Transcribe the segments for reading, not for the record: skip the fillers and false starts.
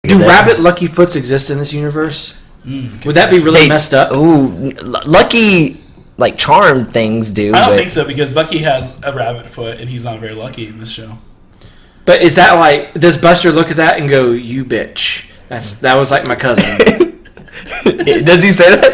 Do rabbit Lucky Foots exist in this universe? Would that be really messed up? Ooh, lucky, like, charm things do. I don't think so, because Bucky has a rabbit foot, and he's not very lucky in this show. But is that like, does Buster look at that and go, "You bitch"? That was like my cousin. Does he say that?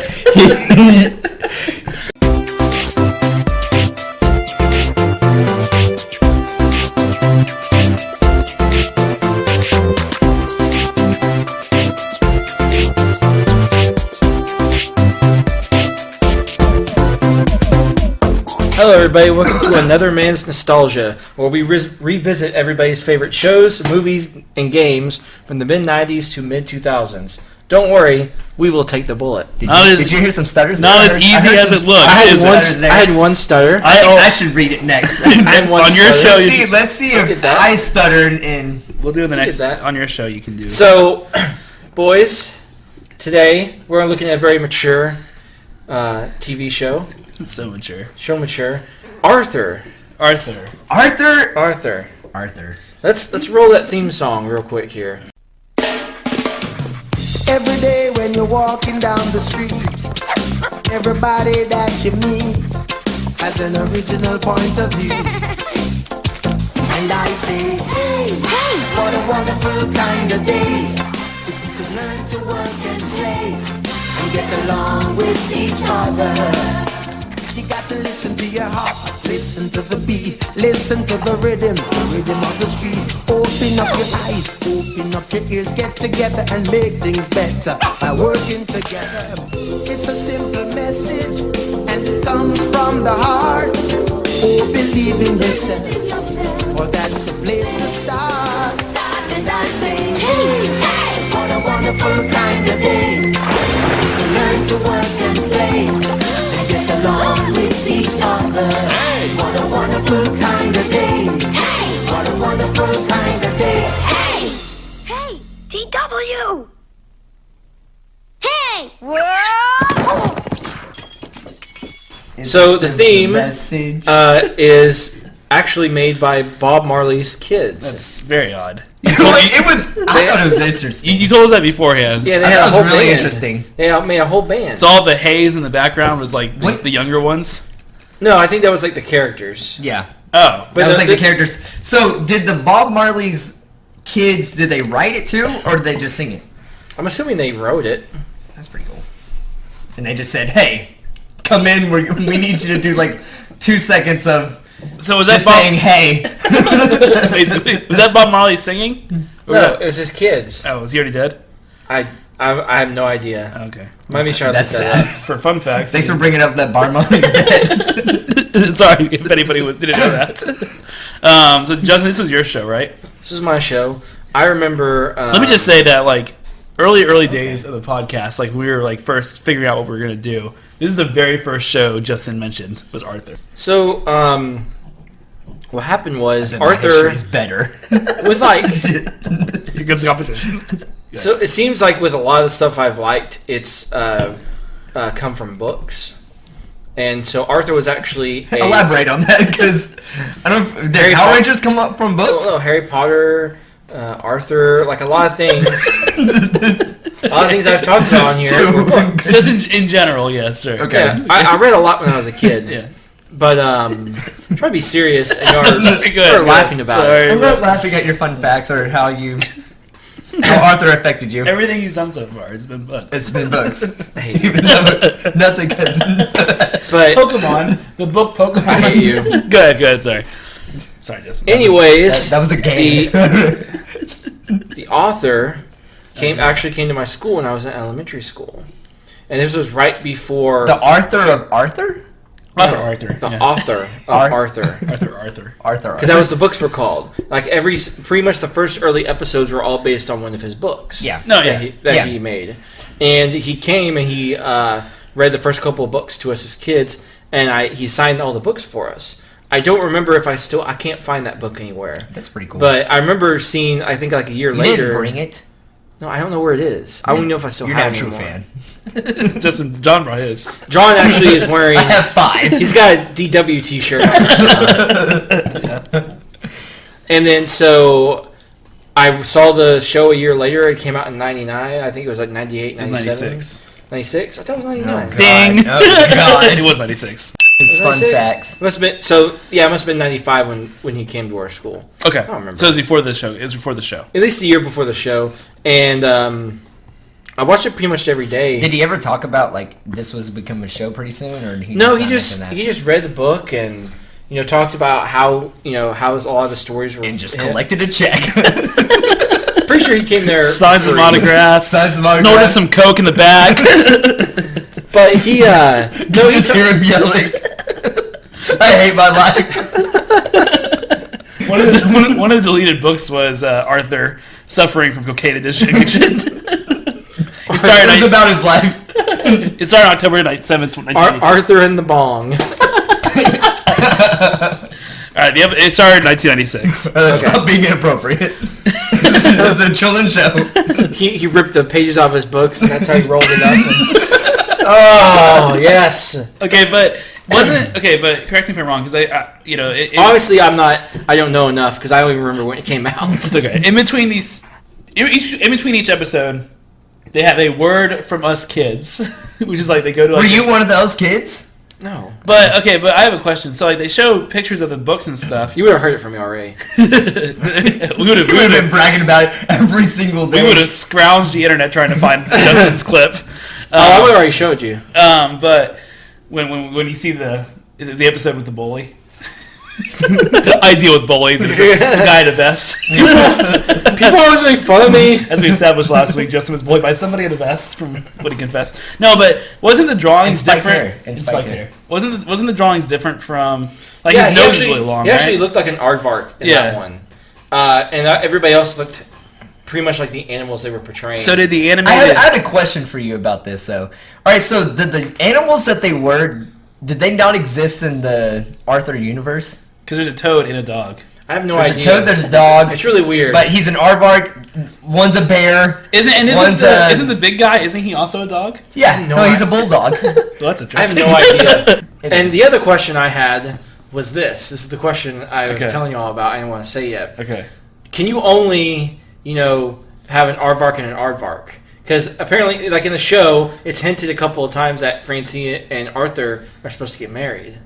Hello, everybody. Welcome to Another Man's Nostalgia, where we revisit everybody's favorite shows, movies, and games from the mid-'90s to mid-2000s. Don't worry, we will take the bullet. Did you hear some stutters? Not as easy as it looks. I had one stutter. I think I should read it next. I had one on your stutter. show, Let's see if I stuttered in. We'll do it the next. On your show, you can do. So, boys, today we're looking at a very mature TV show. So mature. Show mature. Arthur. Let's roll that theme song real quick here. Every day when you're walking down the street, everybody that you meet has an original point of view. And I say, hey, what a wonderful kind of day. If you could learn to work and play and get along with each other. You got to listen to your heart, listen to the beat, listen to the rhythm of the street. Open up your eyes, open up your ears, get together and make things better by working together. It's a simple message and it comes from the heart. Oh, believe in yourself, for that's the place to start. And I say, hey, what a wonderful kind of day. Learn to work and play. Get along with each other. Hey. What a wonderful kind of day. Hey. What a wonderful kind of day. Hey! Hey! DW! Hey! Whoa! So the theme is actually made by Bob Marley's kids. That's very odd. I thought it was interesting. You told us that beforehand. Yeah, they had a whole really band. Interesting. They made a whole band. So all the haze in the background was like the younger ones? No, I think that was like the characters. Yeah. Oh. But that was like the characters. So did the Bob Marley's kids, did they write it too, or did they just sing it? I'm assuming they wrote it. That's pretty cool. And they just said, hey, come in, we need you to do like 2 seconds of so was that saying hey. Basically. Was that Bob Marley singing? No, it was his kids. Oh, was he already dead? I have no idea. Okay. Might be sure That's that. sad. For fun facts. Thanks for bringing up that Bob Marley's dead. Sorry if anybody didn't know that. So Justin, this was your show, right? This was my show. I remember. Let me just say that, like, early days of the podcast, like we were like first figuring out what we were gonna do. This is the very first show Justin mentioned was Arthur. So, what happened was Arthur is better. With like Here comes the competition. So it seems like with a lot of the stuff I've liked, it's come from books. And so Arthur was actually elaborate on that, because I don't. Did Power Rangers come up from books? Oh, Harry Potter, Arthur, like a lot of things. A lot of things I've talked about on here were books. Just in general, yes, sir. Okay. Yeah, I read a lot when I was a kid. Yeah. But try to be serious, and you're laughing about it. I'm not laughing at your fun facts or how Arthur affected you. Everything he's done so far has been books. It's been books. Even though nothing has. But Pokemon, the book Pokemon. I hate you. Good. Sorry, Justin. Anyways, that was a game. The author actually came to my school when I was in elementary school, and this was right before the Arthur of Arthur. Arthur. The author of Arthur. Arthur. Because that was the books were called. Like pretty much the first early episodes were all based on one of his books. Yeah. That he made, and he came and he read the first couple of books to us as kids, and he signed all the books for us. I don't remember if I can't find that book anywhere. That's pretty cool. But I remember seeing, I think like a year later. Didn't bring it. No, I don't know where it is. I don't even know if I still have it anymore. You're not a true fan. Justin, John brought his. John actually is wearing. I have 5. He's got a DW t-shirt on. And then so I saw the show a year later. It came out in 99. I think it was like 98, It was 97. 96. 96? I thought it was 99. God. Ding! Oh, God. It was 96. It's fun 96? facts. Must have been, so, yeah, it must have been 95 when he came to our school. Okay. I don't remember. So it was before the show. It was before the show. At least a year before the show. And I watched it pretty much every day. Did he ever talk about like this was become a show pretty soon, or he No, just he not just mention that? he just read the book and talked about how how a lot of the stories were and just him. collected a check. Pretty sure he came there. Signed some free. autographs. Signed some Snorted autographs. some coke in the back. But he no, he just hear him yelling. I hate my life. One of the deleted books was Arthur suffering from cocaine addiction. It It was about his life. It started October 7th, 1986. Arthur and the Bong. Alright, it started in 1996. Stop being inappropriate. It was a children's show. He ripped the pages off his books, and that's how he rolled it up. Oh yes. Okay, but correct me if I'm wrong, because Obviously, I don't know enough because I don't even remember when it came out. it's okay. In between each episode, they have a word from us kids, which is like they go to. Were you one of those kids? No, But I have a question. So like they show pictures of the books and stuff. you would have heard it from me already. we You would have been bragging about it every single day. we would have scrounged the internet trying to find Justin's clip. I would have already showed you. But when you see is it the episode with the bully? I deal with bullies and the guy in a vest. People always make fun of me. As we established last week, Justin was bullied by somebody in a vest from what he confessed. No, but wasn't the drawings And spiked different? hair. And spiked hair. Wasn't the drawings different from like Yeah, his nose is really long, He right? actually looked like an aardvark in that one, and everybody else looked pretty much like the animals they were portraying. So did the I animated? had a question for you about this, though. All right, so did the animals that they were, did they not exist in the Arthur universe? Because there's a toad and a dog. I have no There's idea. a toad, there's a dog, It's really weird. but he's an aardvark. One's a bear. Isn't the big guy? Isn't he also a dog? Yeah, No, no, he's a bulldog. Well, that's I have interesting. no idea. It And is. the other question I had was this. This is the question I was Okay. telling you all about. I didn't want to say yet. Okay. Can you only, have an aardvark and an aardvark? Because apparently, like in the show, it's hinted a couple of times that Francine and Arthur are supposed to get married.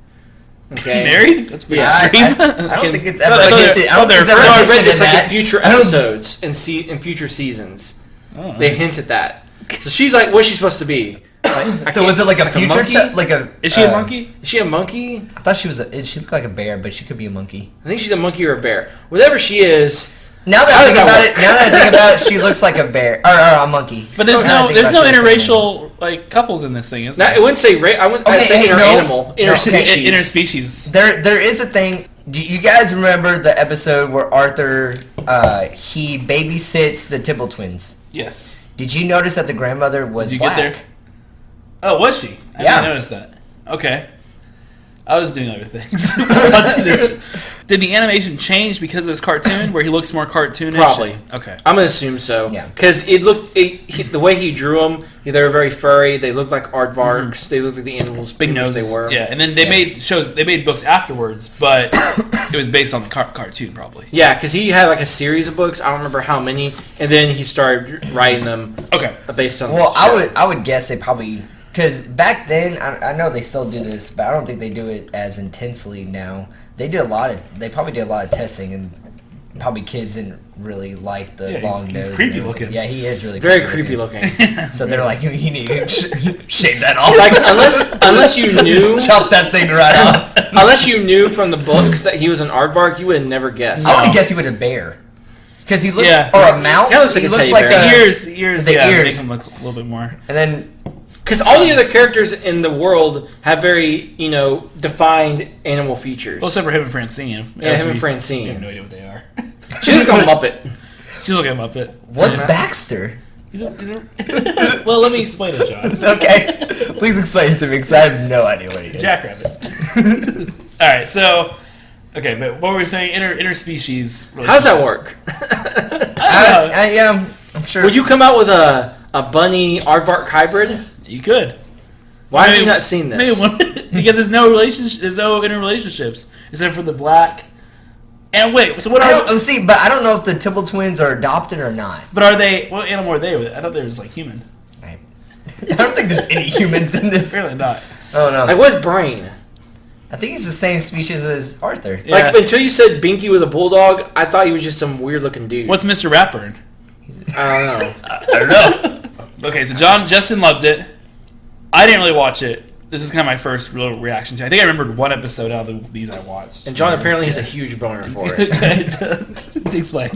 Okay. Married? That's pretty I, extreme. I don't think it's ever I thought hinted. they're- I don't think it's ever No, I hinted read this in like that. in future I don't- episodes in future seasons. Oh, They hint at that. So she's like, what's she supposed to be? So was it like a future? monkey? Like a? Is she a monkey? Is she a monkey? I thought she was. She looked like a bear, but she could be a monkey. I think she's a monkey or a bear. Whatever she is. Now that How I does think that about work? it, now that I think about it, she looks like a bear or a monkey. But there's Now that I no think there's no about it, she looks like a monkey. interracial like couples in this thing, is Now, there? it wouldn't say I'd say hey, no. inter-animal, interspecies. Interspecies. There is a thing. Do you guys remember the episode where Arthur he babysits the Tibble twins? Yes. Did you notice that the grandmother was Did you black? get there? Oh, was she? I Yeah. didn't notice that. Okay. I was doing other things. Watching this. Did the animation change because of this cartoon, where he looks more cartoonish? Probably. Okay. I'm gonna assume so. Yeah. Because the way he drew them, they were very furry. They looked like aardvarks. They looked like the animals, Big pretty much noses. they were. Yeah, and then they made books afterwards, but it was based on the cartoon probably. Yeah, because he had like a series of books. I don't remember how many, and then he started writing them Okay. based on. Well, the I show. would guess they probably because back then I know they still do this, but I don't think they do it as intensely now. They probably did a lot of testing, and probably kids didn't really like the Yeah, long he's nose. and creepy everything. looking. Yeah, he is really Very creepy looking. So they're like, you need to shave that off. Like unless you knew, Chop that thing right off. unless you knew from the books that he was an aardvark, you would have never guessed. I would have guessed he was a bear. Because he looks, Yeah. or a mouse. He looks like he a looks teddy like bear. a, Ears, the yeah, ears. make him look a little bit more. and then Because all the other characters in the world have very, defined animal features. Well, except for him and Francine. Yeah, him and We Francine. have no idea what they are. She looks like a Muppet. She's looking him up it. what's Yeah. Baxter? Well, let me explain it, John. Okay, please explain it to me because I have no idea what he is. Jackrabbit. All right, so okay, but what were we saying? Interspecies. How does that work? Yeah, I'm sure. Would you come out with a bunny aardvark hybrid? You could. Why have Maybe- you not seen this? Maybe one, because there's no relationship. There's no interrelationships except for the black And wait, so what I are? don't see, but I don't know if the Tibble twins are adopted or not. But are they? What animal are they? I thought they was like human. I don't think there's any humans in this. Apparently not. Oh no. Like, what's Brain? I think he's the same species as Arthur. Yeah. Like, until you said Binky was a bulldog, I thought he was just some weird-looking dude. What's Mr. Ratburn? I don't know. I don't know. Okay, so Justin loved it. I didn't really watch it. This is kind of my first real reaction to it. I think I remembered one episode out of these I watched. And John apparently has a huge boner for it. Explain.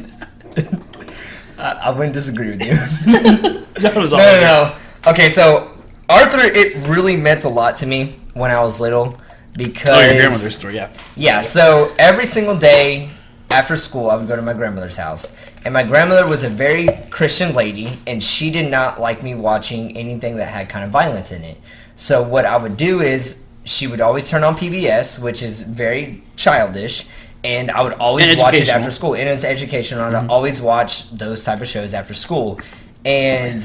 I wouldn't disagree with you. John was all No. Okay, so Arthur, it really meant a lot to me when I was little because. Oh, your grandmother's story, yeah. Yeah, so every single day after school, I would go to my grandmother's house. And my grandmother was a very Christian lady, and she did not like me watching anything that had kind of violence in it. So what I would do is she would always turn on PBS, which is very childish, and I would always And watch it educational. after school. And it's educational, and I always watch those type of shows after school. And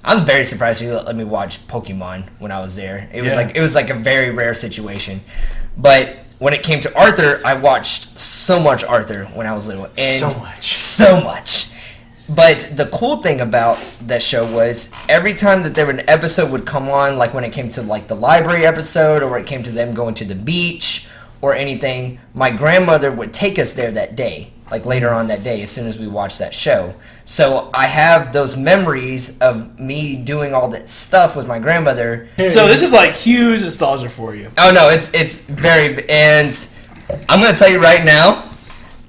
I'm very surprised you let me watch Pokemon when I was there. It was like a very rare situation. But when it came to Arthur, I watched so much Arthur when I was little. And so much. But the cool thing about that show was every time that an episode would come on, like when it came to like the library episode, or when it came to them going to the beach or anything, my grandmother would take us there that day, like later on that day, as soon as we watched that show. So I have those memories of me doing all that stuff with my grandmother. So this is like huge nostalgia for you. Oh no, it's very, and I'm gonna tell you right now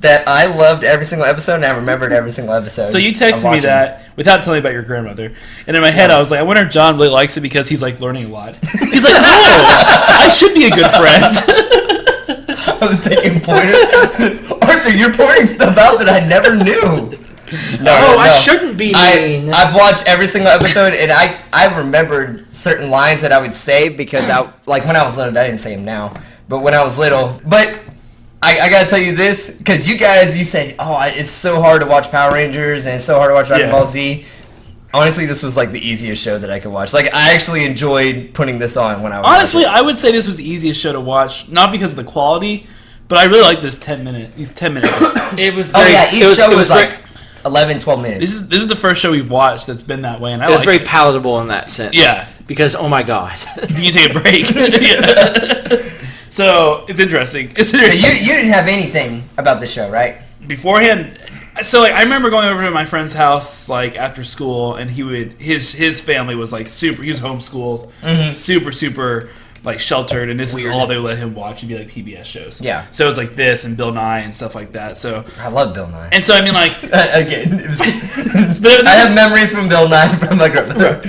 that I loved every single episode and I remembered every single episode. So you of texted me watching. that without telling me about your grandmother, and in my head I was like, I wonder if John really likes it because he's like learning a lot. He's like, no, I should be a good friend. I was taking pointers. Arthur, you're pointing stuff out that I never knew. No, I shouldn't be mean. I've watched every single episode, and I remembered certain lines that I would say because like when I was little, I didn't say them now, but when I was little. But I gotta tell you this, because you said, it's so hard to watch Power Rangers and it's so hard to watch Dragon Ball Z. Honestly, this was like the easiest show that I could watch. Like, I actually enjoyed putting this on when I was Honestly, I would say this was the easiest show to watch, not because of the quality, but I really like these 10 minutes. It was Oh very, yeah, each show was very- like 11, 12 minutes. This is the first show we've watched that's been that way, and I It was like very it. palatable in that sense. Yeah. Because, oh my god. You can take a break. Yeah. So it's interesting. So you didn't have anything about this show, right? Beforehand, so like I remember going over to my friend's house like after school, and his family was like super. He was homeschooled, super like sheltered, and this is all they would let him watch. It'd be like PBS shows. Yeah. So it was like this and Bill Nye and stuff like that. So I love Bill Nye. and so I mean like Again, But- I have memories from Bill Nye from my grandmother.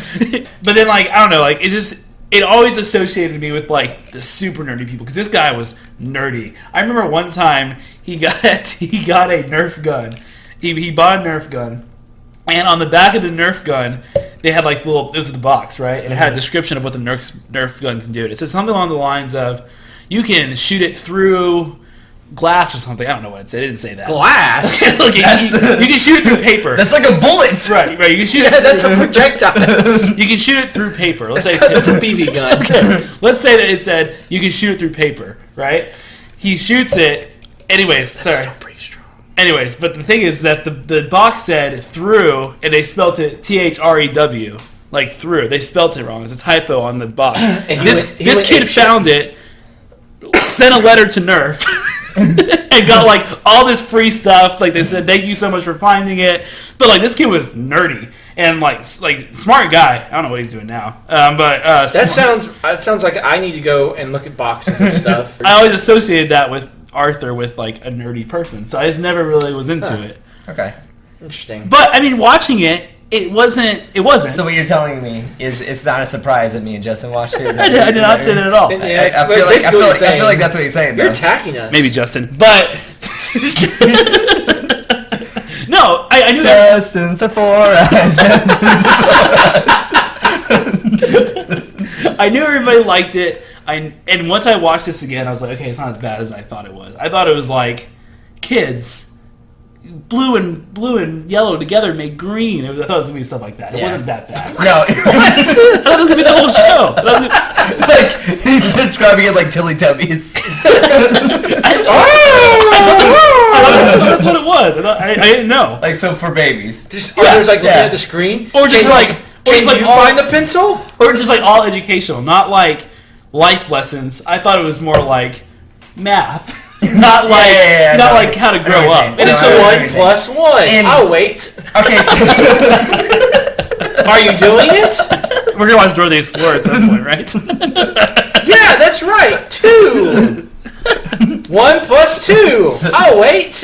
but then like I don't know, like it always associated me with like the super nerdy people because this guy was nerdy. I remember one time he got a Nerf gun. He bought a Nerf gun, and on the back of the Nerf gun, they had like it was the box, right? And it had a description of what the Nerf gun can do. It says something along the lines of, you can shoot it through glass or something. I don't know what it said. It didn't say that. Glass? Look, you can shoot it through paper. That's like a bullet. Right. You can shoot it. That's a projectile. You can shoot it through paper. Let's say That's a BB gun. Let's say that it said you can shoot it through paper, right? He shoots it. Anyways, That's sorry. still pretty strong. Anyways, but the thing is that the box said through, and they spelt it THREW, like through. They spelt it wrong. It's a typo on the box. And This he went kid apeshit. found it, sent a letter to Nerf, and got like all this free stuff. Like they said, thank you so much for finding it. But like this kid was nerdy and like smart guy. I don't know what he's doing now. But That sounds like I need to go and look at boxes of stuff. I always associated that with Arthur with like a nerdy person, so I just never really was into it. Okay. Interesting. But I mean, watching it, it wasn't. So what you're telling me is it's not a surprise that me and Justin watched it. I did not say that at all. Yeah, I it's feel basically what you're like saying. that's what you're saying. You're though. attacking us. Maybe Justin, but no, I knew that. Justin Sephora. I knew everybody liked it. And once I watched this again, I was like, okay, it's not as bad as I thought it was. I thought it was like kids, blue and yellow together make green. I thought it was gonna be stuff like that. It Yeah. wasn't that bad. No. I thought it was gonna be the whole show. I thought it was Like he's describing it like Teletubbies. I thought that's what it was. I didn't know. Like, so for babies. Just Arthur's like looking Yeah. at the screen. Or just like you find the pencil? or just like all educational, not like life lessons. I thought it was more like math. Not like like how to grow up. And it's No, I a understand. 1 plus 1. And- I'll wait. Okay, Are you doing it? We're gonna watch Dora the Explorer at some point, right? Yeah, that's right. 2. 1 plus 2. I'll wait.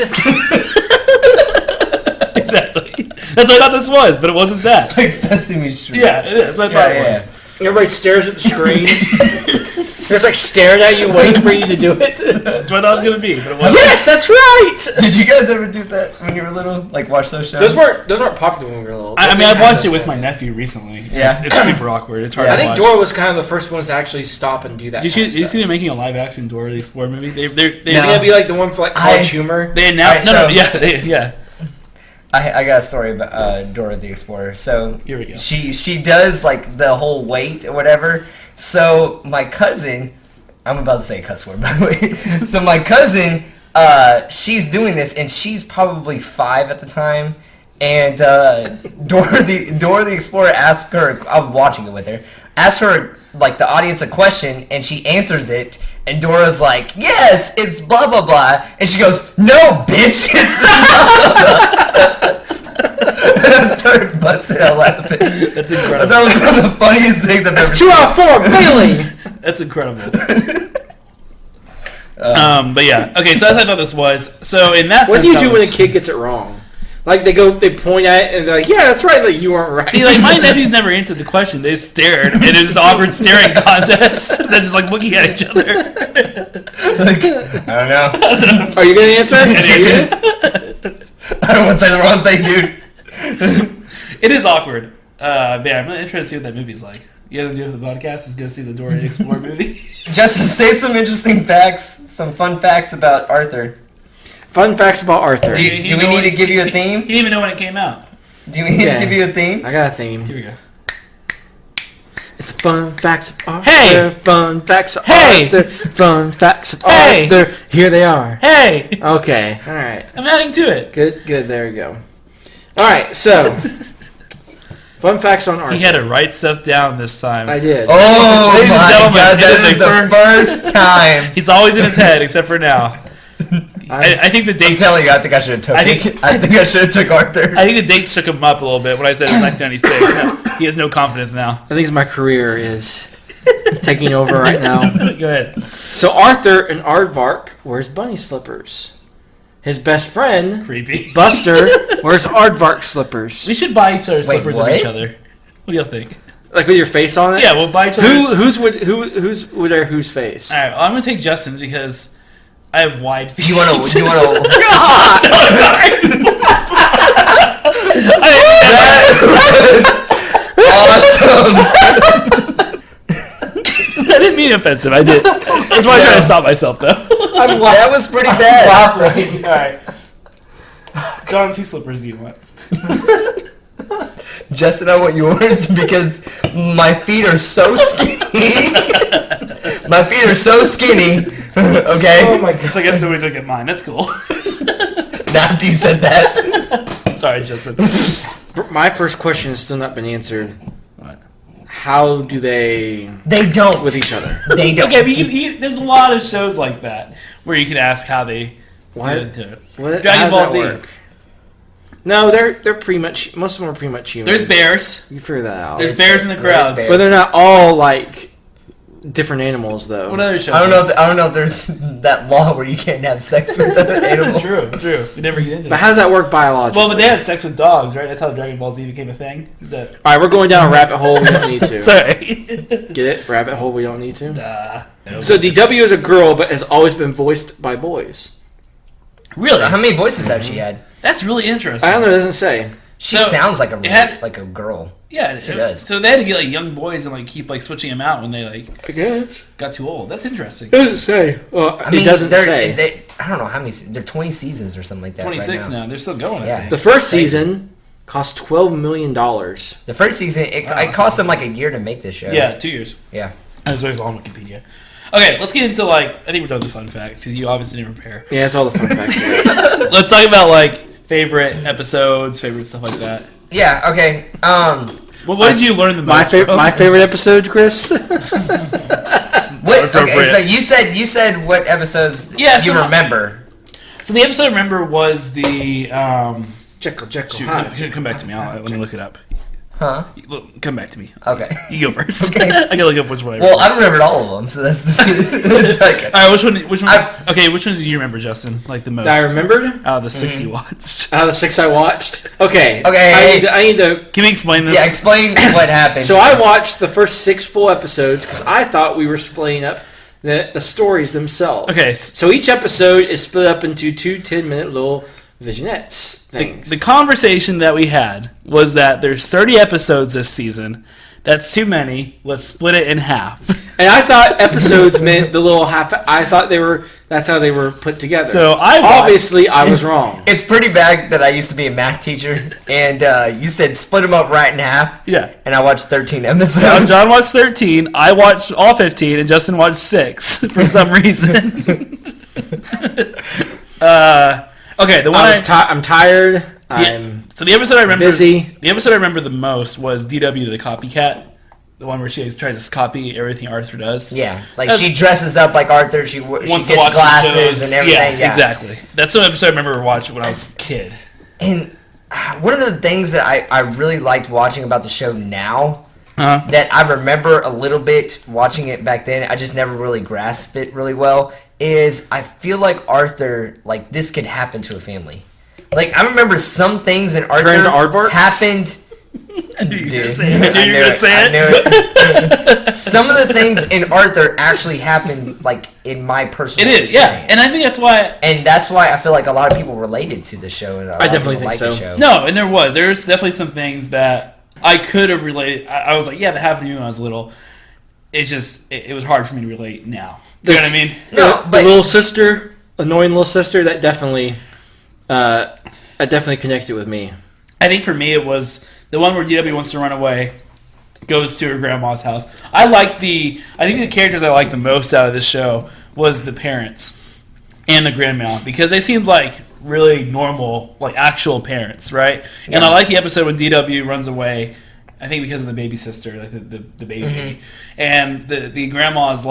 Exactly. That's what I thought this was, but it wasn't that. like Sesame Street. Yeah, it is. That's what I thought it was. Everybody stares at the screen. It's like staring at you, waiting for you to do it. That's what I thought it was gonna be, but it wasn't. Yes, that's right. Did you guys ever do that when you were little? Like, watch those shows? Those weren't popular when we were little. I mean, I watched it with my nephew recently. Yeah. It's super awkward. It's hard Yeah. to I think watch. Dora was kind of the first ones to actually stop and do that. Did you see them making a live action Dora the Explorer movie? They Is it gonna be like the one for like college humor? They announced Alright, yeah. I got a story about Dora the Explorer. So Here we go. She does like the whole wait or whatever. So my cousin, I'm about to say a cuss word by the way. So my cousin, she's doing this and she's probably 5 at the time. And Dora the Explorer asked her. I'm watching it with her. Asked her like the audience a question and she answers it. And Dora's like, yes, it's blah blah blah. And she goes, no, bitch, it's blah blah blah. And I started busting out laughing. That's incredible. That was one of the funniest things I've ever It's seen. 2 out of 4, failing. That's incredible. But yeah, okay. So as I thought this was. So in that What sense, do you that do when was- a kid gets it wrong? Like they point at it and they're like, "Yeah, that's right." Like you weren't right. See, like my nephews never answered the question. They stared, and it was just awkward staring contest. They're just like looking at each other. Like, I don't know. Are you gonna answer? Are you gonna- I don't want to say the wrong thing, dude. It is awkward. But yeah, I'm really interested to see what that movie's like. You have to do with the podcast is go see the Dora the Explorer movie. Just to say some interesting facts, some fun facts about Arthur. Fun facts about Arthur. Do we need to give you a theme? He didn't even know when it came out. Do we need Yeah. to give you a theme? I got a theme. Here we go. It's the fun facts of Arthur. Hey! Fun facts of Hey! Arthur. Fun facts of Hey! Arthur. Here they are. Hey, Okay. All right. I'm adding to it. Good. There we go. All right. So, fun facts on Arthur. He had to write stuff down this time. I did. Oh Ladies and my gentlemen, god, it that is is a the first time. He's always in his head, except for now. I think the I'm dates. telling you, I think I should have took I it. think- I think I should have took Arthur. I think the dates shook him up a little bit when I said it was 1996. No, he has no confidence now. I think my career is taking over right now. Go ahead. So Arthur and Aardvark wears bunny slippers. His best friend Creepy. Buster wears Aardvark slippers. We should buy each other slippers of what? each other. What do y'all think? Like with your face on it. Yeah, we'll buy each other. Who's would wear whose face? All right, well, I'm gonna take Justin's because I have wide feet. Do you want to? Oh, sorry. Awesome. I didn't mean offensive. I did. That's why I'm trying to stop myself, though. That was pretty bad. All right. John, whose slippers do you want? Justin, I want yours because my feet are so skinny. My feet are so skinny. Okay. Oh my god. So I guess nobody's gonna get mine. That's cool. Now after you said that. Sorry, Justin. My first question has still not been answered. What? How do they They don't. with each other? They don't. Okay, but there's a lot of shows like that where you can ask how they What? do it. What? Dragon How Ball does that Z. work? No, they're pretty much. Most of them are pretty much human. There's bears. You figure that out. There's bears in the crowds. bears. But they're not all like different animals, though. What other shows? I don't know if there's that law where you can't have sex with other animals. True. We never get into But that. how does that work biologically? Well, but they had sex with dogs, right? That's how Dragon Ball Z became a thing. Is that? All right, we're going down a rabbit hole we don't need to. Sorry. Get it? Rabbit hole we don't need to. So So DW is a girl, but has always been voiced by boys. really, How many voices have she had? that's really interesting. I don't know. It doesn't say. She So, sounds like a it had- like a girl. Yeah, She does. So they had to get like young boys and like keep like switching them out when they like I guess. got too old. That's interesting. It doesn't say. Well, I mean, it doesn't they're- say. I don't know how many. They're 20 seasons or something like that. 26 right now. They're still going. Yeah. I think. The first season cost $12 million. The first season, it cost them like a year to make this show. Yeah, 2 years. Yeah. That was always on Wikipedia. Okay, let's get into I think we're done with the fun facts because you obviously didn't prepare. Yeah, that's all the fun facts. Let's talk about favorite episodes, favorite stuff like that. Yeah. Okay. What did you learn the My most? my favorite episode, Chris. What? Okay. So you said what episodes you remember? So the episode I remember was the Jekyll. Shoot, come back to me. Let me look it up. Huh? Come back to me. Okay. You go first. Okay. I gotta look up which one. Well, I remembered all of them, so that's it's okay. All right, which one? Okay, which ones do you remember, Justin? The most? I remembered Out of the 6 you watched. out of the 6 I watched. Okay. Okay. I need to. Can we explain this? Yeah, explain what happened. So I watched the first 6 full episodes because I thought we were splitting up the stories themselves. Okay. So each episode is split up into 2 10-minute little vignettes things. The conversation that we had was that there's 30 episodes this season. That's too many. Let's split it in half. And I thought episodes meant the little half. I thought that's how they were put together. So I was wrong. It's pretty bad that I used to be a math teacher, and you said split them up right in half. Yeah. And I watched 13 episodes. John watched 13. I watched all 15, and Justin watched 6 for some reason. Okay, the one I'm tired. So the episode I remember busy. The episode I remember the most was DW the copycat, the one where she tries to copy everything Arthur does. Yeah, she dresses up like Arthur. She Wants gets to watch glasses the shows. and everything. Yeah, Exactly. That's the episode I remember watching when I was a kid. And one of the things that I really liked watching about the show now, that I remember a little bit watching it back then, I just never really grasped it really well, is I feel like Arthur, this could happen to a family. I remember some things in Arthur Turned aardvarks? happened. I knew you were Dude, going to say it. I knew you were going to say I it. knew it. Some of the things in Arthur actually happened, in my personal It is, experience. yeah. And I think that's why... And that's why I feel like a lot of people related to the show. And I definitely think so. The show. No, and there's definitely some things that I could have related. I was like, yeah, that happened to me when I was little. It's just, it was hard for me to relate now. You know what I mean? No, the little sister, annoying little sister, that definitely connected with me. I think for me it was the one where DW wants to run away, goes to her grandma's house. I think the characters I liked the most out of this show was the parents and the grandma, because they seemed like really normal, actual parents, right? Yeah. And I like the episode when DW runs away, I think because of the baby sister, the baby. Mm-hmm. And the grandma's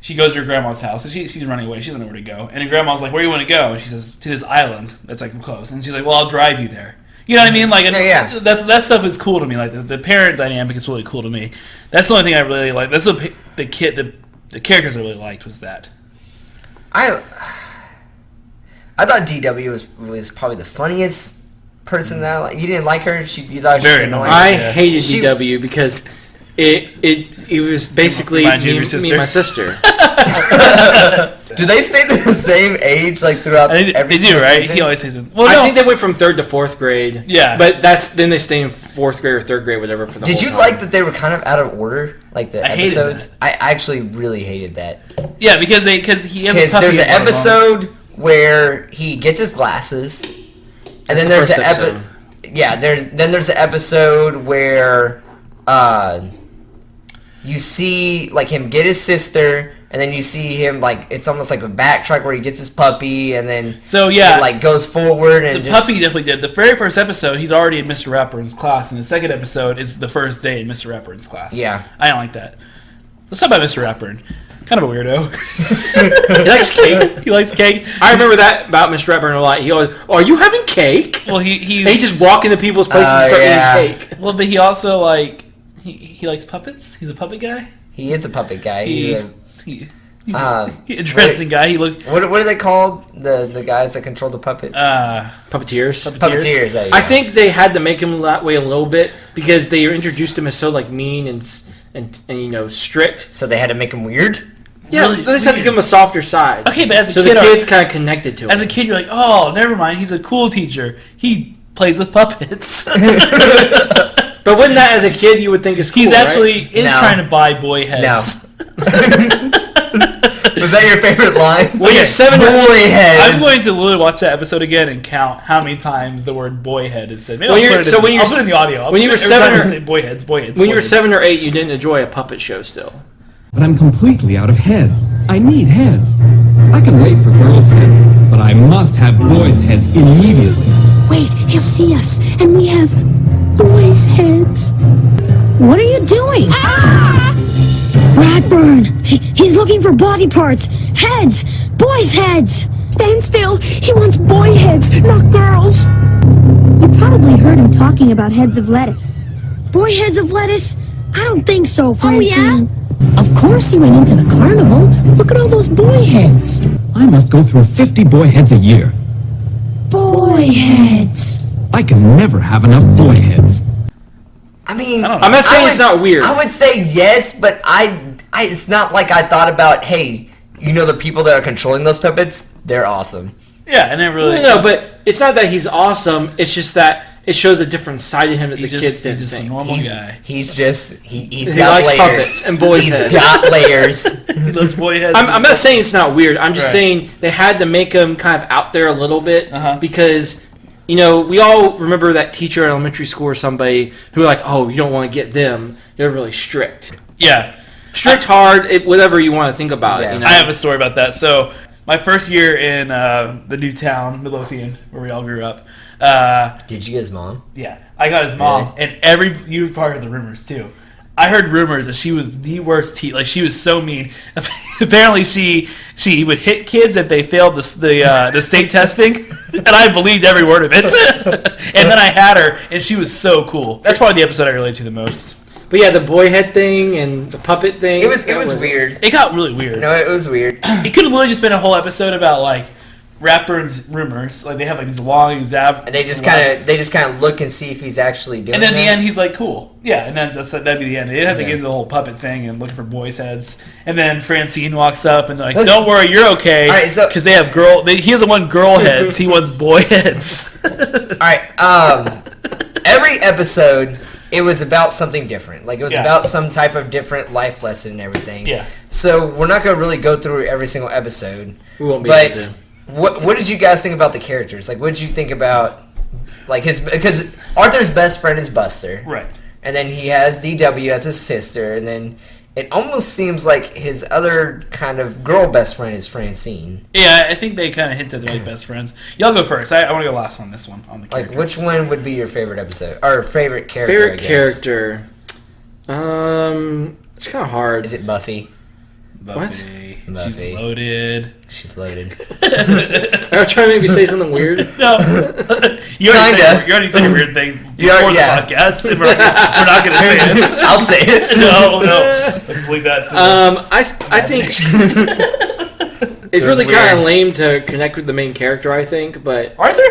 she goes to her grandma's house. She's running away. She doesn't know where to go. And her grandma's like, where do you want to go? And she says, to this island that's close. And she's like, well, I'll drive you there. You know what I mean? Yeah. That stuff is cool to me. The parent dynamic is really cool to me. That's the only thing I really like. That's what the characters I really liked was that. I thought DW was probably the funniest person that you didn't like her. You thought she was Very annoying. I hated DW because it was basically me and my sister. Do they stay the same age throughout every They do, season? right? He always says it. Well, I think they went from 3rd to 4th grade. Yeah. But then they stay in 4th grade or 3rd grade, whatever, for the Did whole you time. like that they were kind of out of order, the I hated episodes? that. I actually really hated that. Yeah, because he has a puppy. There's an episode where he gets his glasses, and then there's an episode. Yeah, there's an episode where you see him get his sister, and then you see him it's almost like a backtrack where he gets his puppy, and then it goes forward and the puppy definitely did. The very first episode, he's already in Mr. Ratburn's class, and the second episode is the first day in Mr. Ratburn's class. Yeah, I don't like that. Let's talk about Mr. Ratburn. Kind of a weirdo. He likes cake. He likes cake. I remember that about Mr. Ratburn a lot. He always, are you having cake? Well, he just walk into people's places and start eating cake. Well, but he also he likes puppets. He's a puppet guy. He is a puppet guy. He's an interesting guy. He looked. What are they called? The guys that control the puppets? Puppeteers. Puppeteers. I think they had to make him that way a little bit because they introduced him as so mean and strict. So they had to make him weird. Yeah, they just had to give him a softer side. Okay, but as a so kid, the kids kind of connected to him. As a kid, you're like, oh, never mind. He's a cool teacher. He plays with puppets. But wouldn't that, as a kid, you would think is cool? He's actually right? trying to buy boy heads. No. Was that your favorite line? When you're 7 boy heads. I'm going to literally watch that episode again and count how many times the word boy head is said. Maybe I'll put it in the audio. When you were 7 or say boy heads. When you were 7 or 8, you didn't enjoy a puppet show still. but I'm completely out of heads. I need heads. I can wait for girls' heads, but I must have boys' heads immediately. Wait, he'll see us, and we have boys' heads. What are you doing? Ah! Ratburn! He's looking for body parts. Heads! Boys' heads! Stand still! He wants boy heads, not girls! You probably heard him talking about heads of lettuce. Boy heads of lettuce? I don't think so, Francine. Oh, yeah? Of course he went into the carnival. Look at all those boy heads. I must go through 50 boy heads a year. Boy heads. I can never have enough boy heads. I mean, I don't know. I'm not saying I it's would- not weird. I would say yes, but it's not like I thought about, hey, the people that are controlling those puppets, they're awesome. Yeah, and it really. No, but it's not that he's awesome. It's just that it shows a different side of him that he's the just, kids didn't he's just a think. normal He's guy. he's just he's He got likes layers. puppets and boys' He's heads. got layers. Those boy heads. I'm not saying it's not weird. I'm just Right. saying they had to make him kind of out there a little bit Uh-huh. because, we all remember that teacher at elementary school or somebody who were like, oh, you don't want to get them. They're really strict. Yeah. Strict, hard, whatever you want to think about Yeah. it. I have a story about that. So, my first year in the new town, Midlothian, where we all grew up, Did you get his mom? yeah, I got his mom, and you probably heard the rumors too. I heard rumors that she was the worst teacher. Like, she was so mean. Apparently, she would hit kids if they failed the state testing, and I believed every word of it. And then I had her, and she was so cool. That's probably the episode I relate to the most. But yeah, the boy head thing and the puppet thing. It was weird. It got really weird. No, it was weird. It could have literally just been a whole episode about like Ratburn's rumors. Like, they have like these long exam. They just kind of look and see if he's actually doing. And then in the that. end, he's like, "Cool, yeah." And then that'd be the end. They didn't have to Yeah. get into the whole puppet thing and looking for boys' heads. And then Francine walks up and they're like, "Don't worry, you're okay." All right, so- Because they have he doesn't want girl heads. He wants boy heads. All right. Every episode, it was about something different. Like, it was Yeah. about some type of different life lesson and everything. Yeah. So we're not gonna really go through every single episode. We won't be But able to. what did you guys think about the characters? Like, what did you think about because Arthur's best friend is Buster, Right. and then he has DW as his sister, and then it almost seems like his other kind of girl best friend is Francine. Yeah, I think they kind of hinted they're like best friends. Y'all go first. I want to go last on this one on the Like, characters. which one would be your favorite episode or favorite character? Favorite I guess? character. It's kind of hard. Is it Buffy? Buffy. She's Buffy. loaded. She's loaded. Are you trying to make me say something weird? No, you already Kinda. said a weird thing You before already- the yeah. podcast, and we're not going to say it. I'll say it. No, let's leave that to. I think it's really kind of lame to connect with the main character. I think, but Arthur.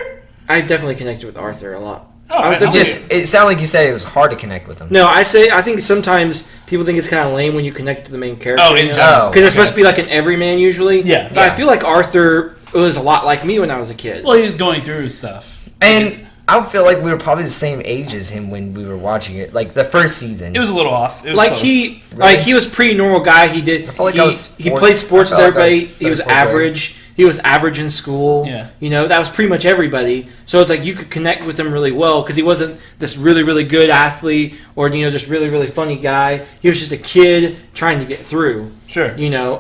I definitely connected with Arthur a lot. Oh, I was man, definitely- It sounded like you said it was hard to connect with him. No, I think sometimes people think it's kind of lame when you connect to the main character. Oh, in general. Because they're supposed to be like an everyman usually. Yeah. But I feel like Arthur was a lot like me when I was a kid. Well, he was going through stuff. And I feel like we were probably the same age as him when we were watching it. Like the first season. It was a little off. It was Like close. he was pretty normal guy. He did. felt like he, I was he fourth- played sports I with felt like I everybody. was He was third, fourth grade. average. He was average in school. Yeah. That was pretty much everybody. So it's like you could connect with him really well because he wasn't this really, really good athlete or just really, really funny guy. He was just a kid trying to get through. Sure.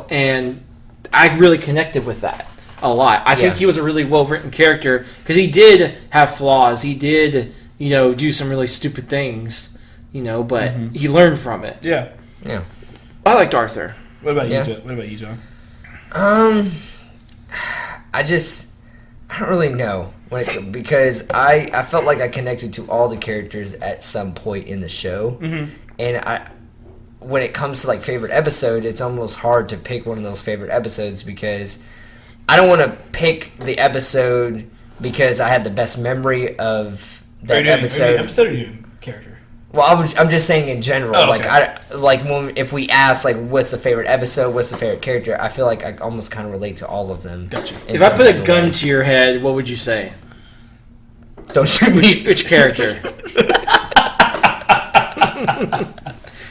And I really connected with that a lot. I think Yeah. he was a really well written character because he did have flaws. He did, do some really stupid things. But he learned from it. Yeah. Yeah. I liked Arthur. What about Yeah. you? What about you, John? I don't really know because I felt like I connected to all the characters at some point in the show, and when it comes to like favorite episode, it's almost hard to pick one of those favorite episodes because I don't want to pick the episode because I had the best memory of that episode. Episode or you character? Well, I'm just saying in general. Oh, okay. If we ask like what's the favorite episode, what's the favorite character, I feel like I almost kind of relate to all of them. Gotcha. in If I some put type a of gun way. to your head, what would you say? Don't shoot me. Which character?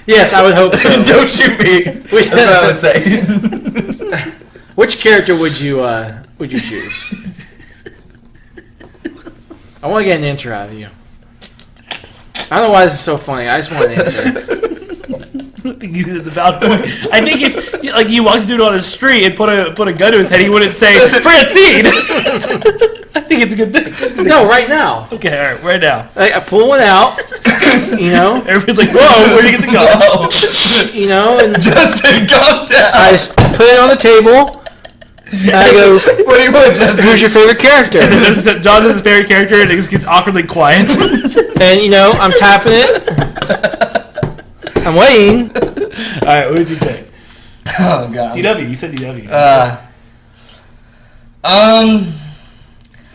Yes, I would hope so. Don't shoot me. That's what I would say. Which character would you choose? I want to get an answer out of you. I don't know why this is so funny. I just want an answer. I think it's a valid point. I think if like you walked a dude on the street and put a gun to his head, he wouldn't say Francine. I think it's a good thing. No, right now. Okay, all right, right now. I pull one out, Everybody's like, "Whoa, where'd you get the gun?" and Justin, calm down. I just put it on the table. And I go, What do you want, Justin? who's your favorite character? John is his favorite character, and it just gets awkwardly quiet. And, I'm tapping it. I'm waiting. All right, what did you think? Oh god. DW, you said DW.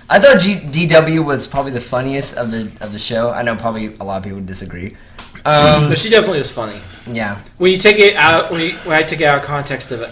I thought DW was probably the funniest of the show. I know probably a lot of people disagree. But she definitely was funny. Yeah. When you take it out, when I take it out of context of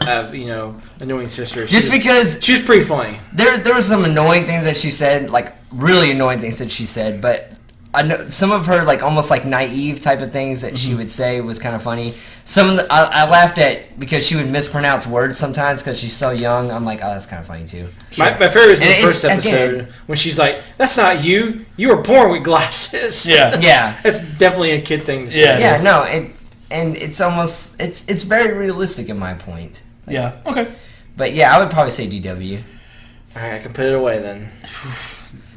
annoying sister, Because she was pretty funny. there were some annoying things that she said, like really annoying things that she said, but I know some of her like almost like naive type of things that she would say was kind of funny. Some of I laughed at because she would mispronounce words sometimes because she's so young. I'm like, oh, that's kind of funny too. My favorite is in the And first it's- episode again- when she's like, "That's not you. You were born with glasses." Yeah. Yeah. That's definitely a kid thing to say. Yeah. Yeah, no, and it's almost it's very realistic in my point. Yeah. Okay. But yeah, I would probably say DW. All right, I can put it away then.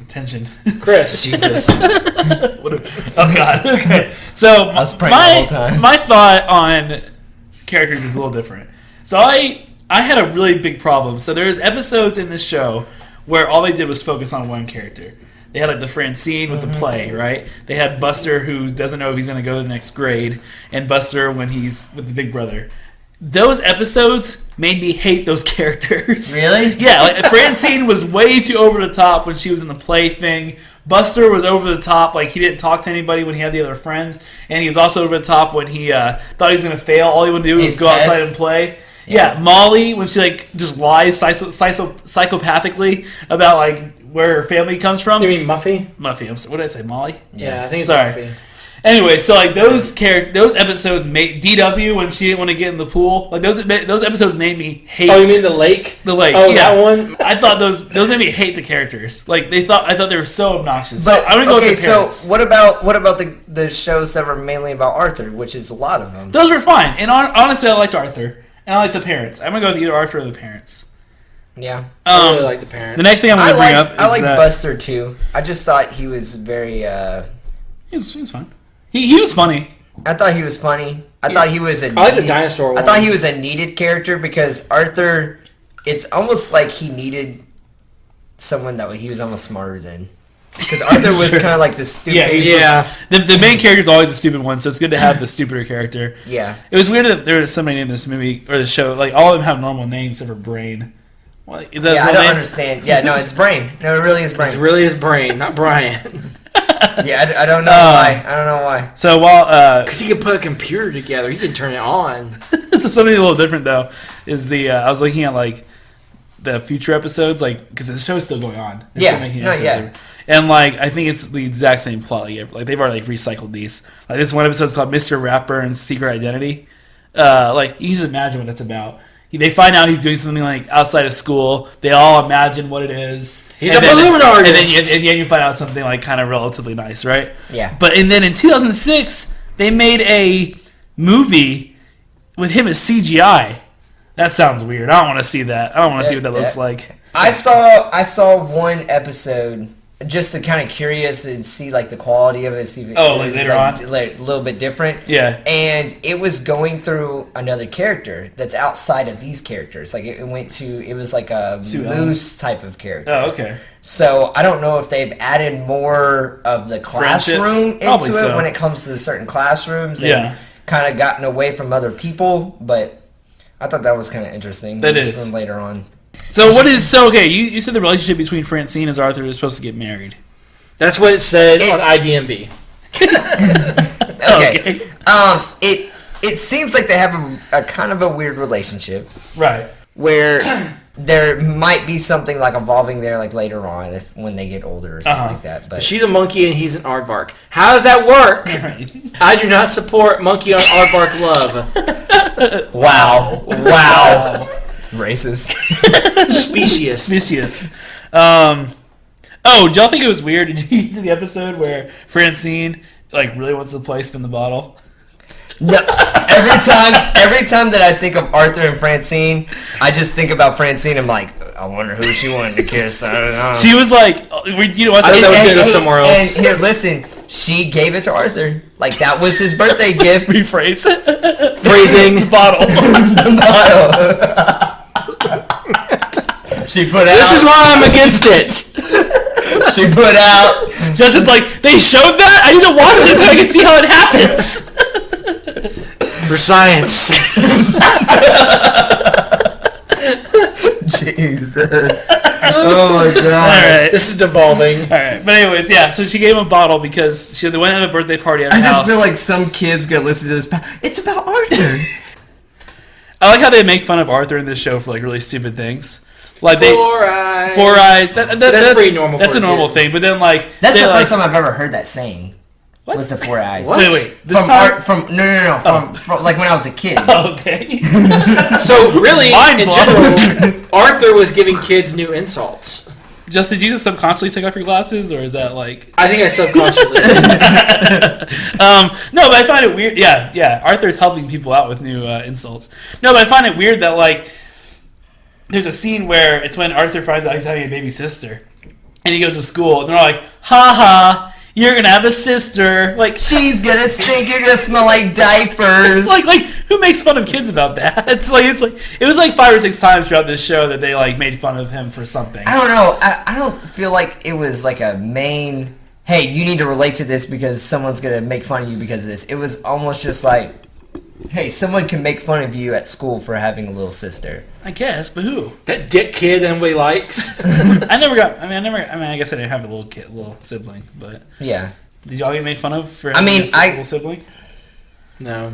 Attention. Chris. Jesus. Oh God. Okay. So was praying the whole time. my thought on characters is a little different. So I had a really big problem. So there's episodes in this show where all they did was focus on one character. They had like the Francine with the play, right? They had Buster who doesn't know if he's going to go to the next grade, and Buster when he's with the big brother. Those episodes made me hate those characters. Really? Yeah, like Francine was way too over the top when she was in the play thing. Buster was over the top, like he didn't talk to anybody when he had the other friends, and he was also over the top when he thought he was going to fail. All he wanted to do was His go test. outside and play. Yeah, Molly when she like just lies psychopathically about like where her family comes from. You mean Muffy? Muffy. What did I say? Molly? Yeah, I think it's Sorry. Muffy. Anyway, so like those episodes made DW when she didn't want to get in the pool. Like those episodes made me hate. Oh, you mean the lake? the lake? Oh, yeah. that one? I thought those made me hate the characters. Like I thought they were so obnoxious. But So I'm gonna go okay, with the so parents. what about the shows that were mainly about Arthur, which is a lot of them. Those were fine. And honestly, I liked Arthur and I liked the parents. I'm gonna go with either Arthur or the parents. Yeah. I really like the parents. The next thing I'm I gonna bring liked up is I liked that Buster too. I just thought he was very he was fine. He was funny. I thought he was funny. I thought he was a I like the needed- dinosaur I one. thought he was a needed character because Arthur, it's almost like he needed someone that he was almost smarter than. Because Arthur was Sure. kind of like the stupid. Yeah. The main character is always the stupid one, so it's good to have the stupider character. Yeah. It was weird that there was somebody in this movie or the show. Like all of them have normal names except for Brain. What is that? Yeah, his I real don't name? understand. Yeah, no, it's Brain. No, it really is Brain. It's really his brain, not Brian. Yeah, I don't know why. I don't know why. So while Because he can put a computer together. He can turn it on. so something a little different though is the I was looking at like the future episodes, like because the show's still going on. They're Yeah, still making no, episodes yeah. every- and like I think it's the exact same plot. Like they've already like recycled these. Like this one episode's called Mr. Ratburn's Secret Identity. Like you just imagine what that's about. They find out he's doing something like outside of school. They all imagine what it is. He's And a then- balloon artist. And then you find out something like kind of relatively nice, right? Yeah. And then in 2006, they made a movie with him as CGI. That sounds weird. I don't want to see that. I don't want to see what that looks like. I saw one episode just to kind of curious and see like the quality of it. See if it Oh, like was, later on? like a little bit different. Yeah. And it was going through another character that's outside of these characters. Like it was like a Sue Ellen. moose type of character. Oh, okay. So I don't know if they've added more of the classroom Friendships? into Probably it so. when it comes to certain classrooms. And Yeah. kind of gotten away from other people, but I thought that was kind of interesting. That This is. one later on. So okay, you said the relationship between Francine and Arthur is supposed to get married. That's what it said on IDMB. Okay. It seems like they have a kind of a weird relationship Right. where there might be something like evolving there like later on when they get older or something like that. But She's a monkey and he's an aardvark. How does that work? I do not support monkey on aardvark love. wow. Racist. Specious. Vicious. Did y'all think it was weird? Did you get to the episode where Francine like really wants to play spin the bottle? No, every time that I think of Arthur and Francine, I just think about Francine. I'm like, I wonder who she wanted to kiss. I don't know. She was like, you know, I thought that was gonna go somewhere else. And here, listen, she gave it to Arthur. Like that was his birthday gift. rephrase. Phrasing. The bottle. She put out. This is why I'm against it. She put out. Justin's like, they showed that? I need to watch this so I can see how it happens. For science. Jesus. Oh my god. All right. This is devolving. All right. But anyways, yeah. So she gave him a bottle because they went to a birthday party at her I just house. feel like some kids gonna listen to this. It's about Arthur. I like how they make fun of Arthur in this show for like really stupid things. Like Four eyes. Four eyes. That's pretty normal. That's for a normal kid. thing. But then like That's they, the like, first time I've ever heard that saying. What? Was the four eyes? What? Wait. This From time? art, from no. From like when I was a kid. Okay. So really, Mind in blown. general, Arthur was giving kids new insults. Justin, did you just subconsciously take off your glasses, or is that like? I think I subconsciously. No, but I find it weird. Yeah. Arthur's helping people out with new insults. No, but I find it weird that like, there's a scene where it's when Arthur finds out he's having a baby sister, and he goes to school, and they're all like, "Ha ha, you're gonna have a sister." Like, She's gonna stink. You're gonna smell like diapers. like who makes fun of kids about that? It was like 5 or 6 times throughout this show that they like made fun of him for something. I don't know. I don't feel like it was like a main. Hey, you need to relate to this because someone's gonna make fun of you because of this. It was almost just like, hey, someone can make fun of you at school for having a little sister. I guess, but who? That dick kid everybody likes. I guess I didn't have a little sibling, but Yeah. did y'all get made fun of for I mean, having a little sibling? No.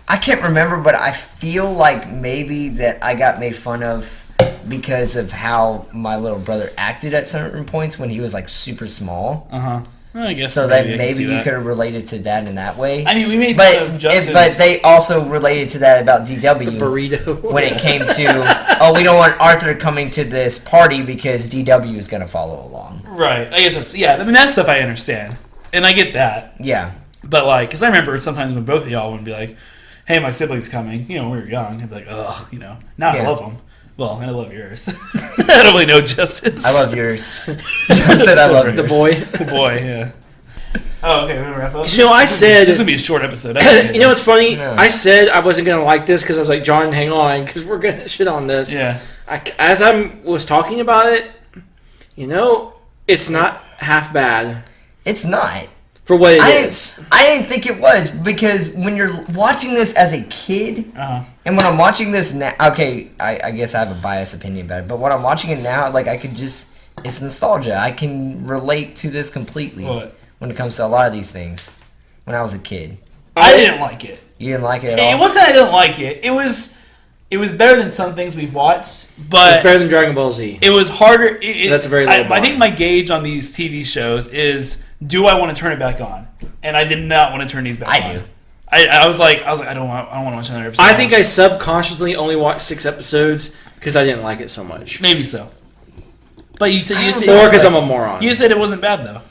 I can't remember, but I feel like maybe that I got made fun of because of how my little brother acted at certain points when he was like super small. Well, I guess So that I can maybe see you that. could have related to that in that way. I mean, we made fun of Justin's. But they also related to that about DW Burrito. when it came to, we don't want Arthur coming to this party because DW is going to follow along. Right. I guess that stuff I understand. And I get that. Yeah. But, like, because I remember sometimes when both of y'all would be like, hey, my sibling's coming. You know, when we were young. I'd be like, ugh, you know. Now I Yeah. love them. Well, I love yours. I don't really know Justin's. I love yours. Justin, I love The yours. boy. The boy, yeah. Oh, okay, we're going to wrap up? You know, I said. This is going to be a short episode. You know what's funny? No. I said I wasn't gonna like this because I was like, John, hang on, because we're gonna shit on this. Yeah. As I was talking about it, you know, it's not half bad It's not. for what it I is. didn't think it was because when you're watching this as a kid, and when I'm watching this now, okay, I guess I have a biased opinion about it, but when I'm watching it now, like I could just, it's nostalgia. I can relate to this completely What? when it comes to a lot of these things. When I was a kid, I didn't like it. you didn't like it at all. It wasn't that I didn't like it. It was better than some things we've watched, It's but better than Dragon Ball Z. it was harder. That's a very low I bar. think my gauge on these TV shows is, do I want to turn it back on? And I did not want to turn these back on. I do. I was like, I don't want to watch another episode. I think I subconsciously only watched 6 episodes because I didn't like it so much. maybe so. But you said Or because I'm a moron. You said it wasn't bad though.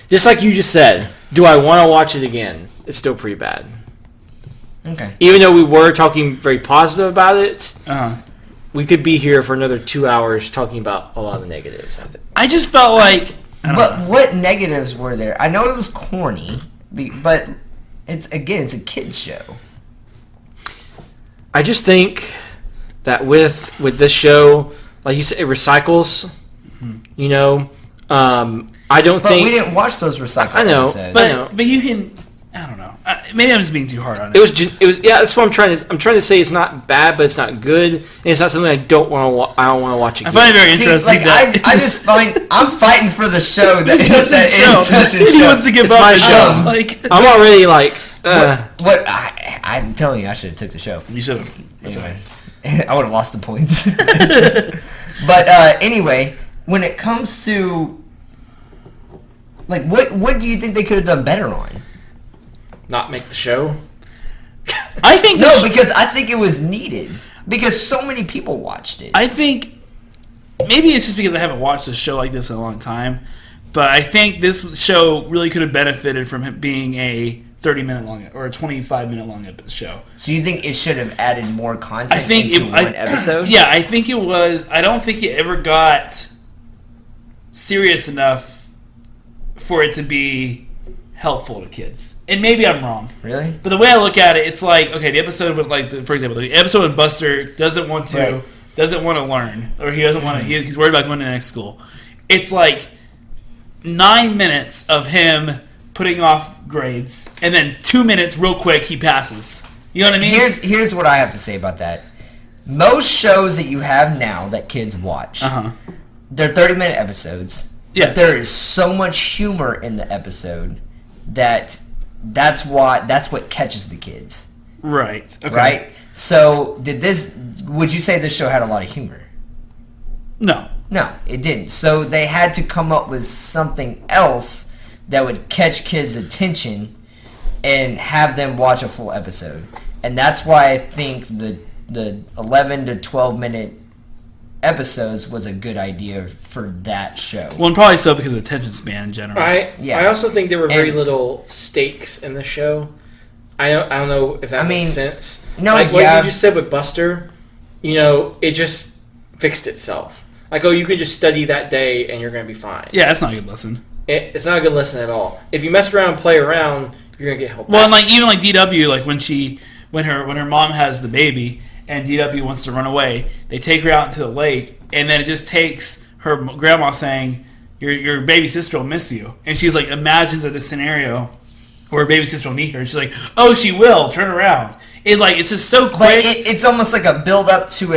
Just like you just said, do I want to watch it again? It's still pretty bad. Okay. Even though we were talking very positive about it, Uh-huh. we could be here for another 2 hours talking about a lot of the negatives, I think. I just felt like. But what negatives were there? I know it was corny, but it's a kids show. I just think that with this show, like you said, it recycles. You know, I don't But think we didn't watch those recycled I know, episodes. but- I know. But you can. I don't know. Maybe I'm just being too hard on it. it was. Yeah, that's what I'm trying to say. It's not bad, but it's not good, and it's not something I don't want to. I don't want to watch I again. find it very See, interesting. like that I just find I'm fighting for the show that is Justin's He show. wants to give It's up my the show. show. It's like I'm already like. What I'm telling you, I should have took the show. you should have. That's Anyway, okay. I would have lost the points. But anyway, when it comes to like what do you think they could have done better on? Not make the show. I think No, because I think it was needed because so many people watched it. I think maybe it's just because I haven't watched a show like this in a long time, But I think this show really could have benefited from it being a 30-minute long or a 25-minute long show. So you think it should have added more content I think into one episode? Yeah, I think it was. I don't think it ever got serious enough for it to be helpful to kids. And maybe I'm wrong. Really? But the way I look at it, it's like, okay, the episode with, like, for example, the episode with Buster doesn't want to learn, or he doesn't want to. He's worried about going to the next school. It's like 9 minutes of him putting off grades, and then 2 minutes, real quick, he passes. You know what I mean? Here's what I have to say about that. Most shows that you have now that kids watch, they're 30-minute episodes. Yeah. But there is so much humor in the episode that's what catches the kids. Right. Okay. Right? So would you say this show had a lot of humor? No. No, it didn't. So they had to come up with something else that would catch kids' attention and have them watch a full episode. And that's why I think the 11 to 12 minute episodes was a good idea for that show. Well, and probably so because of attention span in general. I also think there were very little stakes in the show. I don't know if that makes sense. No, like what you just said with Buster, it just fixed itself. Like, you can just study that day and you're going to be fine. Yeah, that's not a good lesson. It's not a good lesson at all. If you mess around and play around, you're going to get help. Well, and like even like DW, like when her mom has the baby and DW wants to run away, they take her out into the lake, and then it just takes her grandma saying, "Your baby sister will miss you," and she's like imagines a scenario where her baby sister will meet her, and she's like, "Oh, she will. Turn around." It's just so quick. But it's almost like a build up to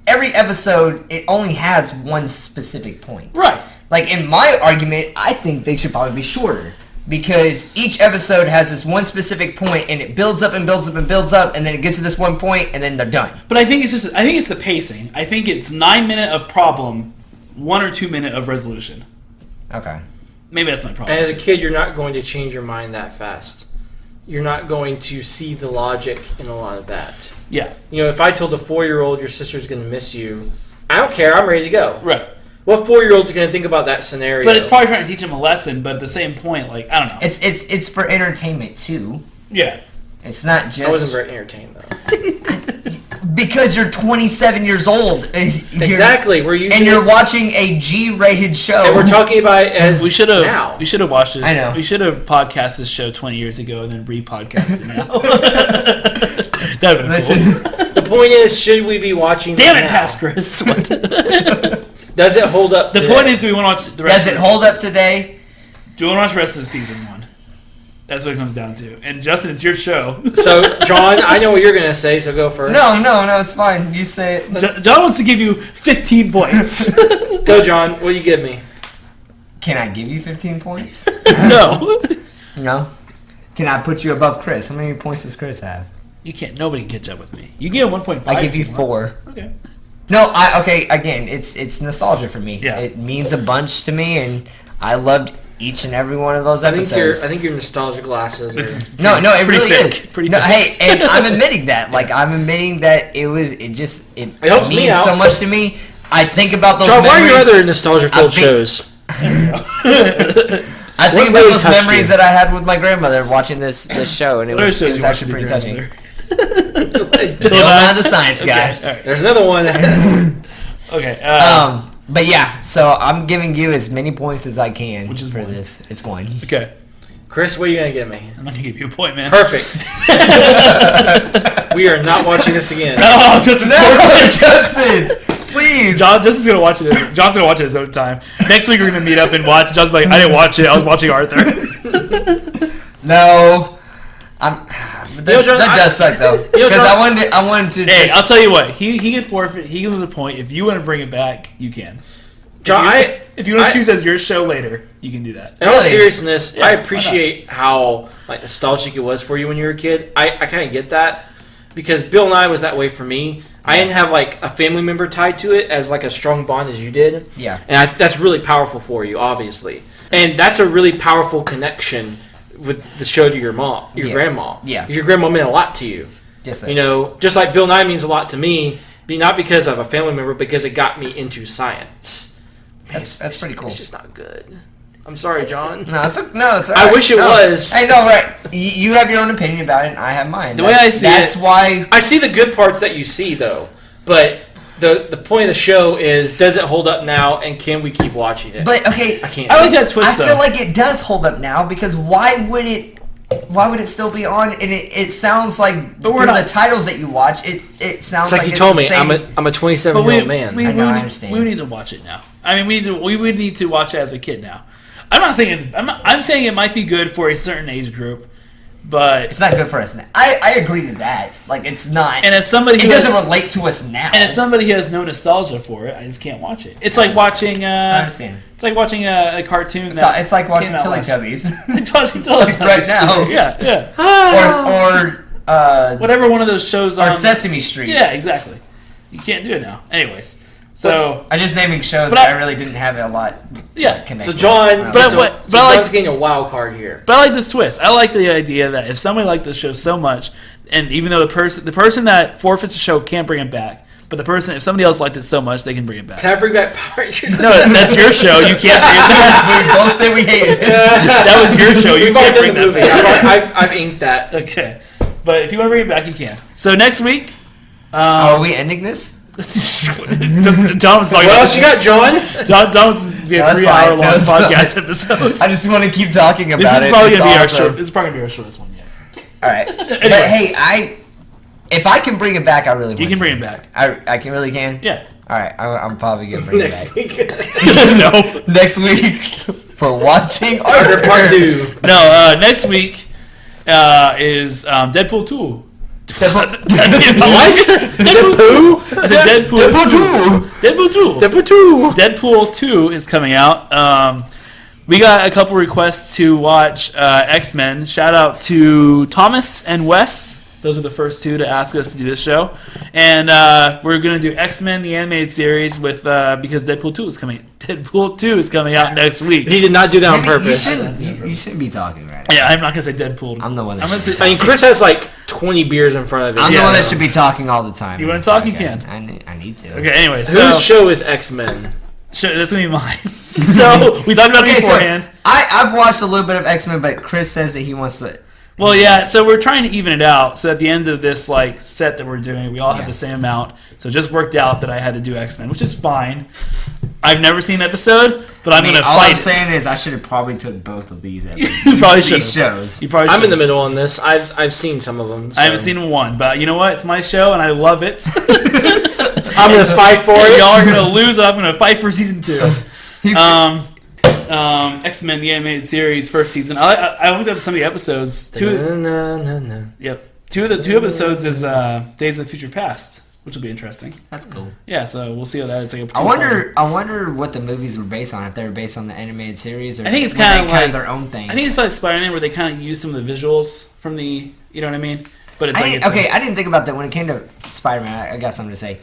every episode. It only has one specific point. Right. Like in my argument, I think they should probably be shorter. Because each episode has this one specific point, and it builds up and builds up and builds up, and then it gets to this one point, and then they're done. But I think it's the pacing. I think it's 9 minutes of problem, 1 or 2 minutes of resolution. Okay. Maybe that's my problem. And as a kid, you're not going to change your mind that fast. You're not going to see the logic in a lot of that. Yeah. If I told a 4-year-old your sister's going to miss you, I don't care. I'm ready to go. Right. What 4-year-old's going to think about that scenario? But it's probably trying to teach them a lesson. But at the same point, like, I don't know. It's for entertainment too. Yeah. It's not just. I wasn't very entertained though. Because you're 27 years old. Exactly. You're watching a G-rated show. And we're talking about it as we should now. have watched this. I know. We should have podcast this show 20 years ago and then re-podcast it now. That'd have been cool. The point is, should we be watching this Damn it, now? past Chris. What? Does it hold up? The point is, do we want to watch the rest? Does it hold up today? Do we want to watch the rest of the season 1? That's what it comes down to. And Justin, it's your show. So, John, I know what you're going to say, so go first. No, it's fine. You say it. John wants to give you 15 points. Go, John. What do you give me? Can I give you 15 points? No. No? Can I put you above Chris? How many points does Chris have? You can't. Nobody can catch up with me. You give him 1.5. I give you 4. Okay. No, again, it's nostalgia for me. Yeah. It means a bunch to me, and I loved each and every one of those I episodes. think your nostalgia glasses. No, it really thick. is. Pretty no, thick. hey, and I'm admitting that. Like, I'm admitting that it helps me means out. so much to me. I think about those John, memories. what are your other nostalgia-filled shows? I think What about really those touched memories you? that I had with my grandmother watching this show, and it was actually pretty touching. Bill Nye the Science Guy. Okay. All right. There's another one. Okay. But yeah, so I'm giving you as many points as I can Which is for 1. this. It's 1. Okay. Chris, what are you going to give me? I'm not gonna give you a point, man. Perfect. We are not watching this again. Oh, Justin. Justin, please. Justin's gonna watch it. John's gonna watch it his own time. Next week we're gonna meet up and watch. John's like, I didn't watch it. I was watching Arthur. No. That does suck though. Because John, I wanted to. Hey, I'll tell you what. He can forfeit. He gives a point. If you want to bring it back, you can. John, if you want to choose as your show later, you can do that. In all Really? seriousness, Yeah, I why appreciate how nostalgic it was for you when you were a kid. I kind of get that because Bill Nye was that way for me. I didn't have a family member tied to it as a strong bond as you did. Yeah. And that's really powerful for you, obviously. And that's a really powerful connection with the show to your mom, your grandma. Yeah. 'Cause your grandma meant a lot to you. Yes, Just like Bill Nye means a lot to me, not because of a family member, because it got me into science. That's pretty cool. It's just not good. I'm sorry, John. No, it's all right. I wish it was. I know, right? You have your own opinion about it, and I have mine. The way I see that's why I see the good parts that you see, though. But the point of the show is, does it hold up now, and can we keep watching it? But okay, I can't. I like that twist, I feel like it does hold up now because why would it still be on? And it sounds like But we're through not- the titles that you watch, it sounds It's like you told me, I'm a But 27-year-old man. I know, I understand. We need to watch it now. I mean, we would need to watch it as a kid now. I'm not saying I'm saying it might be good for a certain age group, but It's not good for us now. I agree to that. Like, it's not. and as somebody it who doesn't has, relate to us now. and as somebody who has no nostalgia for it, I just can't watch it. It's like watching. I understand. It's like watching a cartoon. It's like watching came out last year. Teletubbies. It's like watching Teletubbies Right now. Yeah. or Whatever one of those shows on. Sesame Street. Yeah, exactly. You can't do it now. Anyways, so I'm just naming shows But that I- I really didn't have a lot. yeah. Connect So with. John, But so, what- so but like- John's getting a wild card here. But I like this twist. I like the idea that if somebody liked the show so much, and even though the person that forfeits the show can't bring it back, but if somebody else liked it so much, they can bring it back. Can I bring back Power Rangers? No, that's your show. You can't bring it back. We both say we hate it. That was your show. You We've can't already bring done the that movie. back. I've inked that. Okay, but if you want to bring it back, you can. So next week, Are we ending this? John was talking What about else you got, John? John was be a No, that's 3-hour fine. long No, it's fine. podcast episode. I just want to keep talking about This is it. probably It's gonna be our awesome. short. This is probably gonna be our shortest one yet. All right, but hey, if I can bring it back, I really want You can to. bring it back. I can really can. Yeah. All right, I'm probably gonna bring it Next back week. No. next week for watching Carter Part 2. No. Next week is Deadpool 2. What? Deadpool? I said Deadpool 2. Deadpool 2. Deadpool 2. Deadpool 2 is coming out. We got a couple requests to watch X-Men. Shout out to Thomas and Wes. Those are the first two to ask us to do this show. And we're going to do X-Men, the animated series, with because Deadpool 2 is coming. Deadpool 2 is coming out next week. He did not do that on Maybe purpose. You shouldn't be talking right now. Yeah, I'm not going to say Deadpool. I'm the one that I'm gonna should say, I mean, Chris has like 20 beers in front of him. I'm Yeah. the one that should be talking all the time. You in wanna this talk? You podcast. can. I need to. Okay, anyway, so Whose show is X-Men? that's going to be mine. So we talked about it Okay, so beforehand. I've watched a little bit of X-Men, but Chris says that he wants to. Well, yeah, so we're trying to even it out. So at the end of this like set that we're doing, we all have the same amount. So it just worked out that I had to do X-Men, which is fine. I've never seen an episode, but I'm going to all fight I'm it. saying is I should have probably took both of these You probably should. these shows. You probably I'm in the should've. middle on this. I've seen some of them. I haven't seen one, but you know what? It's my show and I love it. I'm gonna fight for it. Y'all are going to lose, and I'm going to fight for season 2. X-Men, the animated series, first season. I looked up some of the episodes. Yep. Two episodes is Days of the Future Past, which will be interesting. That's cool. Yeah, so we'll see how that is. Like a I wonder what the movies were based on. If they were based on the animated series, or I think it's were they kinda like- their own thing. I think it's like Spider-Man, where they kind of use some of the visuals from the, you know what I mean? But it's like I didn't think about that when it came to Spider-Man. I got something to say.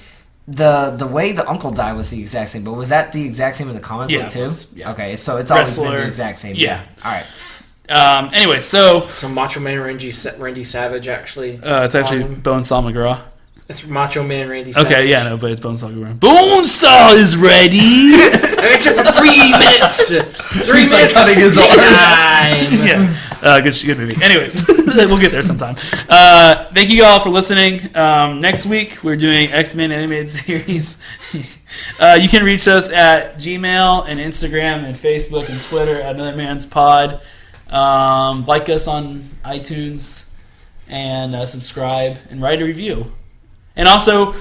The way the uncle died was the exact same, but was that the exact same in the comic Yeah, book it too? was, yeah. Okay, so it's always been Wrestler. the exact same. Yeah. All right. Anyway, so So Macho Man Randy Savage actually. it's actually Bonesaw McGraw. It's Macho Man Randy Savage. Okay, yeah, no, but it's Bonesaw McGraw. Bonesaw is ready. Except for 3 minutes. 3 minutes cutting his arm. time. Yeah, good movie. Anyways, we'll get there sometime. Thank you all for listening. Next week we're doing X-Men animated series. You can reach us at Gmail and Instagram and Facebook and Twitter at Another Man's Pod. Like us on iTunes and subscribe and write a review. And also,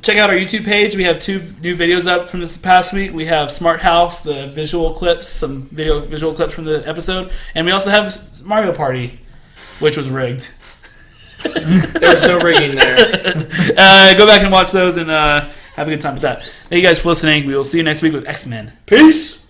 check out our YouTube page. We have 2 new videos up from this past week. We have Smart House, the visual clips, some visual clips from the episode. And we also have Mario Party, which was rigged. There's no rigging there. Go back and watch those and have a good time with that. Thank you guys for listening. We will see you next week with X-Men. Peace.